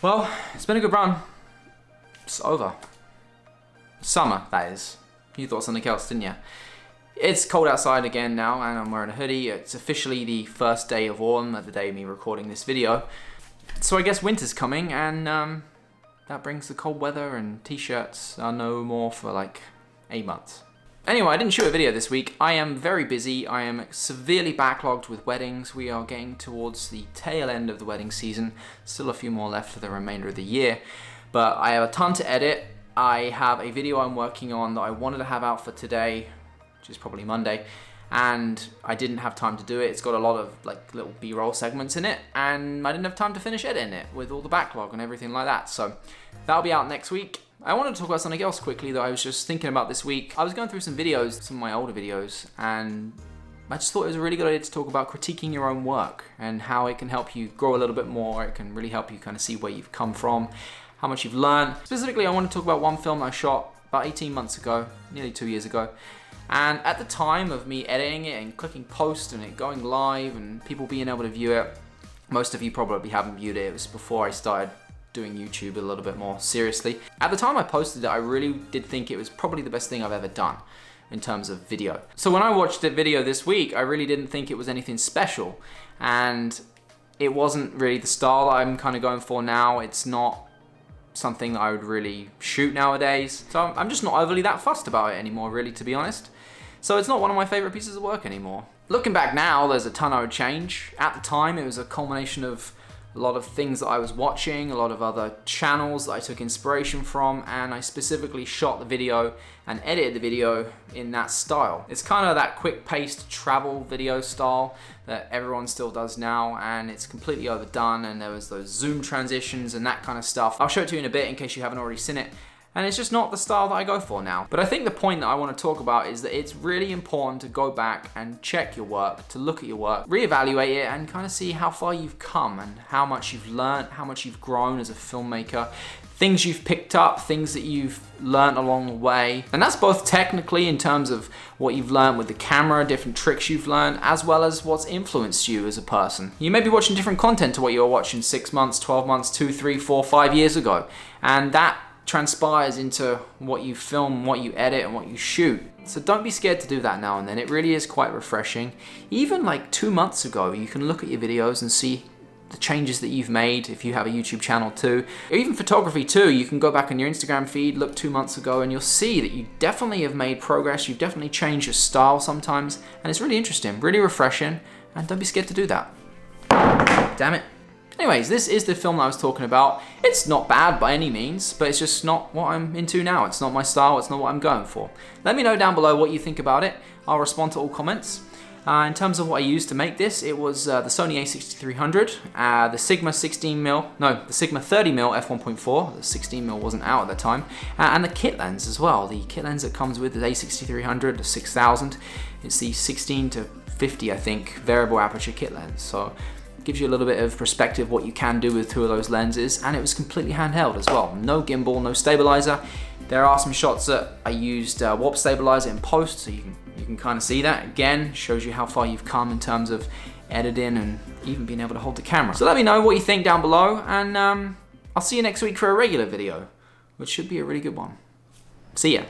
Well, it's been a good run. It's over. Summer, that is. You thought something else, didn't you? It's cold outside again now, and I'm wearing a hoodie. It's officially the first day of autumn, the day of me recording this video. So I guess winter's coming, and that brings the cold weather, and t-shirts are no more for like 8 months. Anyway, I didn't shoot a video this week. I am very busy. I am severely backlogged with weddings. We are getting towards the tail end of the wedding season. Still a few more left for the remainder of the year. But I have a ton to edit. I have a video I'm working on that I wanted to have out for today, which is probably Monday, and I didn't have time to do it. It's got a lot of like little B-roll segments in it, and I didn't have time to finish editing it with all the backlog and everything like that. So that'll be out next week. I wanted to talk about something else quickly that I was just thinking about this week. I was going through some videos, some of my older videos, and I just thought it was a really good idea to talk about critiquing your own work and how it can help you grow a little bit more. It can really help you kind of see where you've come from, how much you've learned. Specifically, I want to talk about one film I shot about 18 months ago, nearly 2 years ago. And at the time of me editing it and clicking post and it going live and people being able to view it, most of you probably haven't viewed it. It was before I started doing YouTube a little bit more seriously. At the time I posted it, I really did think it was probably the best thing I've ever done in terms of video. So when I watched the video this week, I really didn't think it was anything special. And it wasn't really the style that I'm kind of going for now. It's not something that I would really shoot nowadays. So I'm just not overly that fussed about it anymore, really, to be honest. So it's not one of my favorite pieces of work anymore. Looking back now, there's a ton I would change. At the time, it was a culmination of a lot of things that I was watching, a lot of other channels that I took inspiration from, and I specifically shot the video and edited the video in that style. It's kind of that quick-paced travel video style that everyone still does now, and it's completely overdone, and there was those zoom transitions and that kind of stuff. I'll show it to you in a bit in case you haven't already seen it. And it's just not the style that I go for now. But I think the point that I want to talk about is that it's really important to go back and check your work, to look at your work, reevaluate it, and kind of see how far you've come and how much you've learned, how much you've grown as a filmmaker, things you've picked up, things that you've learned along the way. And that's both technically in terms of what you've learned with the camera, different tricks you've learned, as well as what's influenced you as a person. You may be watching different content to what you were watching 6 months, 12 months, 2, 3, 4, 5 years ago. And that transpires into what you film, what you edit, and what you shoot. So don't be scared to do that now and then. It really is quite refreshing. Even like 2 months ago, you can look at your videos and see the changes that you've made if you have a YouTube channel too. Or even photography too. You can go back on your Instagram feed, look 2 months ago, and you'll see that you definitely have made progress. You've definitely changed your style sometimes, and it's really interesting, really refreshing, and don't be scared to do that. Damn it. Anyways, this is the film that I was talking about. It's not bad by any means, but it's just not what I'm into now. It's not my style, it's not what I'm going for. Let me know down below what you think about it. I'll respond to all comments. In terms of what I used to make this, it was the Sony a6300, the Sigma 16mm, no, the Sigma 30mm f1.4, the 16mm wasn't out at the time, and the kit lens as well. The kit lens that comes with the a6300, the 6000, it's the 16 to 50, I think, variable aperture kit lens. So gives you a little bit of perspective what you can do with 2 of those lenses, and it was completely handheld as well. No gimbal, no stabilizer. There are some shots that I used warp stabilizer in post, so you can kind of see that. Again, shows you how far you've come in terms of editing and even being able to hold the camera. So let me know what you think down below, and I'll see you next week for a regular video, which should be a really good one. See ya.